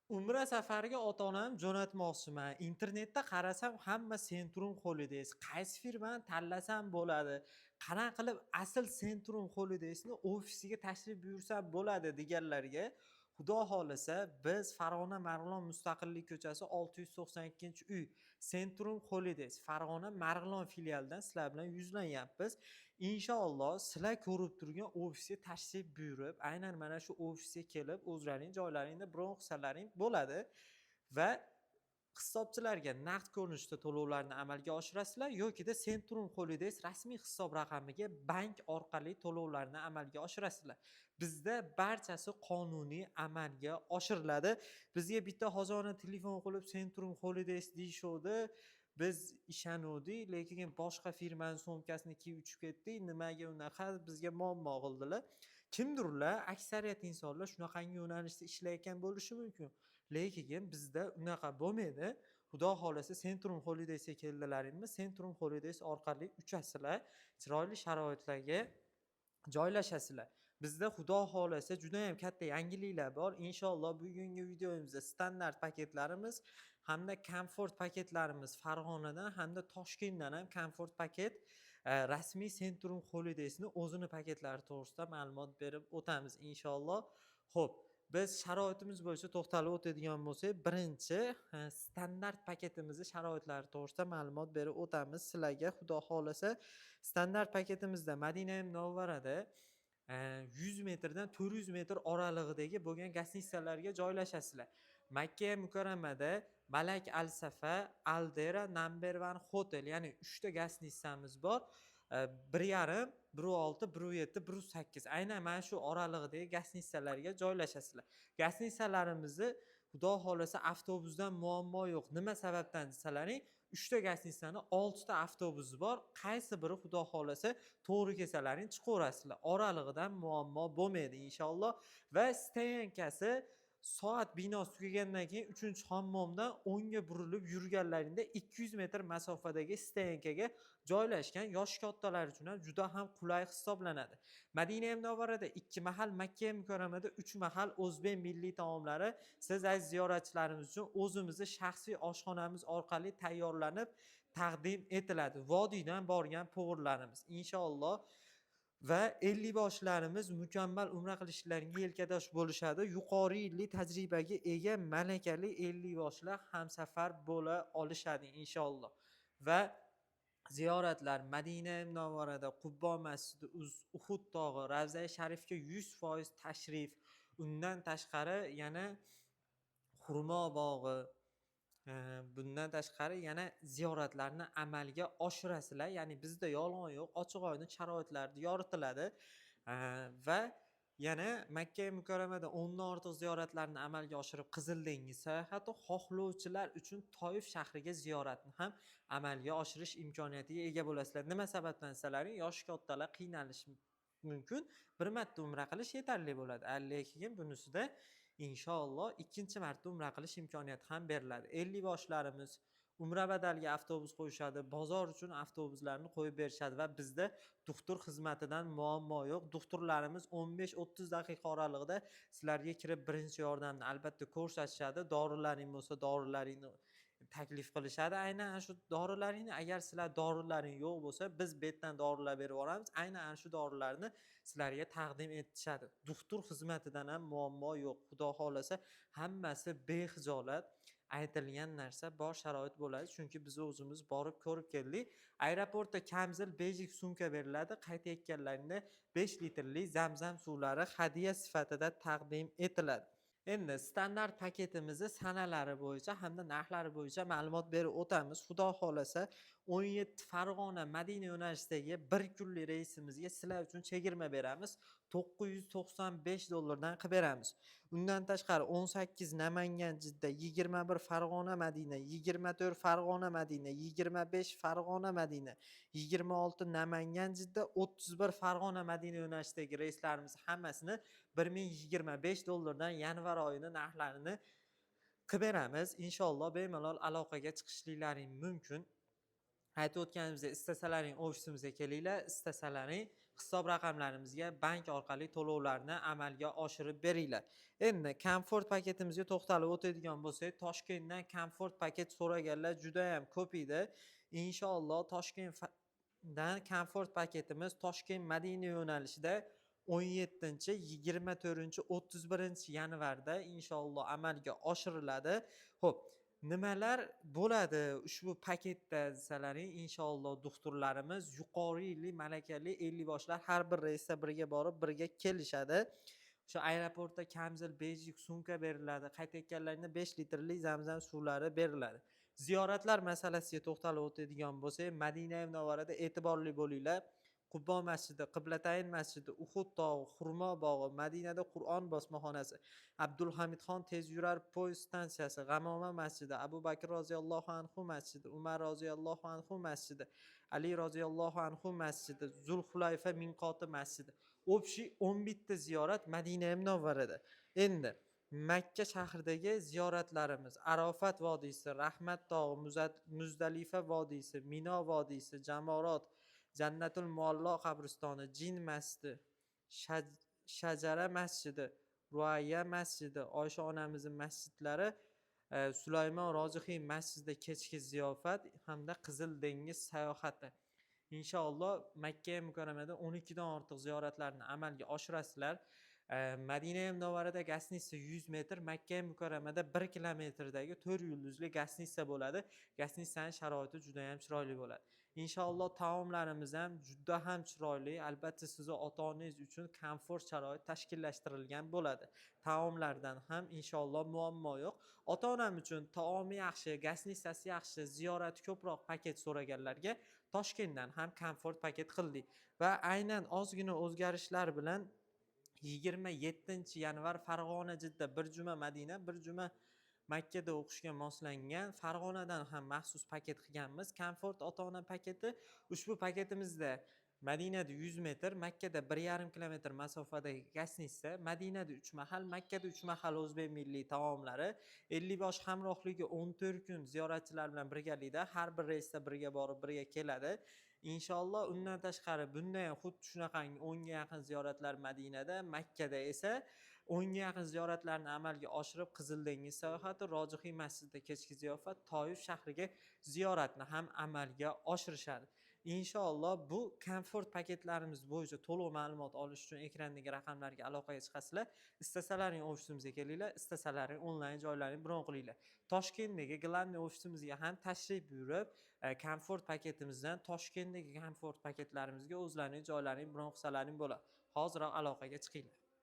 Umra safariga ota-onam jo'natmoqchiman. Internetda qarasam hamma Centrum Holidays. Qaysi firmani tanlasam bo'ladi? Qanaqa qilib asl Centrum Holidays'ni ofisiga tashrif buyursam bo'ladi deganlarga, Xudo xolasa biz Farg'ona Marg'ilon Mustaqillik ko'chasi 692-uy Centrum Holidays Farg'ona Marg'ilon filialidan sizlar bilan yuzlanyapmiz. Inshaalloh sizlar ko'rib turgan ofisga tashrif buyurib, aynan mana shu ofisga kelib o'zlaring joylaringda bron qilsalaring bo'ladi va hisobchilarga naqd ko'rinishda to'lovlarni amalga oshirasizlar yokida Centrum Holidays rasmiy hisob raqamiga bank orqali to'lovlarni amalga oshirasizlar. Bizda barchasi qonuniy amalga oshiriladi. Bizga bitta xozona telefon qilib Centrum Holidays deyishuvdi. Biz ishonuvdik, lekin boshqa firmaning so'mkasini kiyib uchib ketdik. Nimaga unaqa bizga muammo qildilar. Kimdir ular, aksariyat insonlar shunaqangi yo'nalishda ishlayotgan bo'lishi mumkin. Lekin bizda unaqa bo'lmaydi. Xudo xolasa Centrum Holidays'ga keldilaringmi, Centrum Holidays orqali uchasizlar, chiroyli sharoitlarga joylashasizlar. Bizda Xudo xolasa juda ham katta yangiliklar bor. Inshaalloh bugungi videomizda standart paketlarimiz hamda komfort paketlarimiz Farg'onadan hamda Toshkentdan ham komfort paket rasmiy Centrum Holidays'ni o'zini paketlari to'g'risida ma'lumot berib o'tamiz inshaalloh. Xo'p, biz sharoitimiz bo'yicha to'xtalib o'tadigan bo'lsak, birinchi standart paketimizni sharoitlari to'g'risida ma'lumot berib o'tamiz sizlarga. Xudo xolasa standart paketimizda Madinai Munavvarada 100 metrdan 400 metr oralig'idagi bo'lgan gastitsalarga joylashasizlar. Makka Mukarramada Malak Al Safa, Aldera, Number 1 Hotel, ya'ni 3 ta gastitsamiz bor. 1,5, 1,6, 1,7, 1,8. Aynan mana shu oralig'idagi gastitsalarga joylashasizlar. Gastitsalarimizni Xudo xolasa avtobusdan muammo yo'q. Nima sababdan desalaring, 3 ta gastitsani 6 ta avtobusi bor. Qaysi biri Xudo xolasa to'g'ri kelsalaring chiqaverasizlar. Oralig'idan muammo bo'lmaydi inshaalloh. Va stoyankasi soat binosi tugagandan keyin 3-hammomdan o'ngga burilib yurganlaringda 200 metr masofadagi stoyankaga joylashgan. Yosh kattalar uchun ham juda ham qulay hisoblanadi. Madinai Munavvarada 2 mahal, Makka Mukarramada 3 mahal o'zbek milliy taomlari siz aziz ziyoratchilarimiz uchun o'zimizning shaxsiy oshxonamiz orqali tayyorlanib taqdim etiladi. Vodiydan borgan povurlarimiz inshaalloh va 50 boshlarimiz mukammal umra qilishlaringga yelkadosh bo'lishadi. Yuqori yillik tajribaga ega malakali 50 boshlar hamsafar bo'la olishadi inshaalloh. Va ziyoratlar Madinai Munavvarada Qubbo masjidi, Uhud tog'i, Ravza-i Sharifga 100% tashrif. Undan tashqari yana Xurmo bog'i, bundan tashqari yana ziyoratlarni amalga oshirasizlar. Ya'ni bizda yolg'on yo'q, ochiq-oydin sharoitlarda yoritiladi. Va yana Makka Mukarramada 10 dan ortiq ziyoratlarni amalga oshirib, Qizil dengiz sayohati xohlovchilar uchun Toif shahriga ziyoratni ham amalga oshirish imkoniyatiga ega bo'lasizlar. Nima sababdan desalaring, yosh kattalar qiynalishi mumkin. Bir marta umra qilish yetarli bo'ladi. Lekin bunisida inshaalloh ikkinchi marta umra qilish imkoniyati ham beriladi. 50 boshlarimiz umra badaliga avtobus qo'yishadi, bozor uchun avtobuslarni qo'yib berishadi va bizda doktor xizmatidan muammo yo'q. Doktorlarimiz 15-30 daqiqa oralig'ida sizlarga kirib birinchi yordamni albatta ko'rsatishadi. Dorilaring bo'lsa, dorilaringni taklif qilishadi. Aynan ana shu dorilaringni, agar sizlar dorilaring yo'q bo'lsa, biz betdan dorilar berib yuboramiz. Aynan ana shu dorilarni sizlarga taqdim etishadi. Doktor xizmatidan ham muammo yo'q. Xudo xolasa hammasi bexijolat aytilgan narsa bor sharoit bo'ladi. Chunki biz o'zimiz borib ko'rib keldik. Aeroportda kamzil bejik sumka beriladi. Qaytayotganlaringda 5 litrli Zamzam suvlari hadya sifatida taqdim etiladi. Endi standart paketimizni sanalari bo'yicha hamda narxlari bo'yicha ma'lumot berib o'tamiz. Xudo xolasa 17 Farg'ona Madina yo'nalishidagi 1 kunlik reysimizga sizlar uchun chegirma beramiz. $995 dan qilib beramiz. Undan tashqari 18 Namangan Jidda, 21 Farg'ona Madina, 24 Farg'ona Madina, 25 Farg'ona Madina, 26 Namangan Jidda, 31 Farg'ona Madina yo'nalishidagi reyslarimiz hammasini $1025 dan yanvar oyining narxlarini qilib beramiz. Inshaalloh bemalol aloqaga chiqishliklaring mumkin. Aytib o'tganimizdek, istasalaring ofisimizga kelinglar, istasalaring hisob raqamlarimizga bank orqali to'lovlarni amalga oshirib beringlar. Endi komfort paketimizga to'xtalib o'tadigan bo'lsak, Toshkentdan komfort paket so'raganlar juda ham ko'p edi. Inshaalloh Toshkentdan komfort paketimiz Toshkent Madina yo'nalishida 17, 24, 31 yanvarda inshaalloh amalga oshiriladi. Xo'p, nimalar bo'ladi ushbu paketda desalaring, inshaalloh doktorlarimiz yuqorili malakali 50 boshlar har bir reysda birga borib, birga kelishadi. O'sha aeroportda kamzil bejik sumka beriladi. Qaytayotganlarida 5 litrli zamzam suvlari beriladi. Ziyoratlar masalasiga to'xtalib o'tadigan bo'lsak, Madina Munavvarada e'tiborli bo'linglar. Qubbo masjidi, Qiblatayn masjidi, Uhud tog'i, Xurmo bog'i, Madinada Qur'on bosmaxonasi, Abdulhamidxon tezyurar poyezd stansiyasi, G'amoma masjidi, Abu Bakr roziyallohu anhu masjidi, Umar roziyallohu anhu masjidi, Ali roziyallohu anhu masjidi, Zulhulayfa minqoti masjidi. Общий 11 ta ziyorat Madina Munavvarada. Endi Makka shahridagi ziyoratlarimiz Arofat vodiysi, Rahmat tog'i, Muzdalifa vodiysi, Mino vodiysi, Jamorot, Jannatul Muallo qabristoni, Jin masjidi, Shajara masjidi, Ruayya masjidi, Oysha onamizning masjidlari, Sulaymon Rojixiy masjidida kechki ziyofat hamda Qizil dengiz sayohati. Inshaalloh Makka Mukarramada 12 dan ortiq ziyoratlarni amalga oshirasizlar. Madina Munavvarada gasnitsa 100 metr, Makka Mukarramada 1 kilometrdagi 4 yulduzli gasnitsa bo'ladi. Gasnitsaning sharoiti juda ham chiroyli bo'ladi. Inshaalloh taomlarimiz ham juda ham chiroyli. Albatta sizni ota-onangiz uchun komfort sharoit tashkillashtirilgan bo'ladi. Taomlardan ham inshaalloh muammo yo'q. Ota-onam uchun taomi yaxshi, gasnitsasi yaxshi, ziyorati ko'proq paket so'raganlarga Toshkentdan ham komfort paket qildik va aynan ozgina o'zgarishlar bilan 27 yanvar Farg'ona Jidda bir juma Madina, bir juma Makkada o'qishga moslangan Farg'onadan ham maxsus paket qilganmiz. Komfort ota-ona paketi. Ushbu paketimizda Madinada 100 metr, Makkada 1,5 kilometr masofadagi gasnitsa, Madinada 3 mahal, Makkada 3 mahal o'zbek milliy taomlari, 50 bosh hamrohligi 14 kun ziyoratchilar bilan birgalikda har bir reysda birga borib, birga keladi. Inshaalloh undan tashqari bunda ham xuddi shunaqangi 10 ga yaqin ziyoratlar Madinada, Makkada esa 10 ga yaqin ziyoratlarni amalga oshirib Qizil dengiz sayohati, Rojixiy masjidida kechki ziyofat, Toyif shahriga ziyoratni ham amalga oshirishadi. Inshaalloh bu komfort paketlarimiz bo'yicha to'liq ma'lumot olish uchun ekrandagi raqamlarga aloqaga chiqasizlar. Istasalaring ofisimizga kelinglar, istasalaring onlayn joylarini bron qilinglar. Toshkentdagi Glanniy ofisimizga ham tashrif buyurib, komfort paketimizdan Toshkentdagi komfort paketlarimizga o'zlaringiz joylarini bron qilsalaring bo'ladi. Hoziroq aloqaga chiqinglar.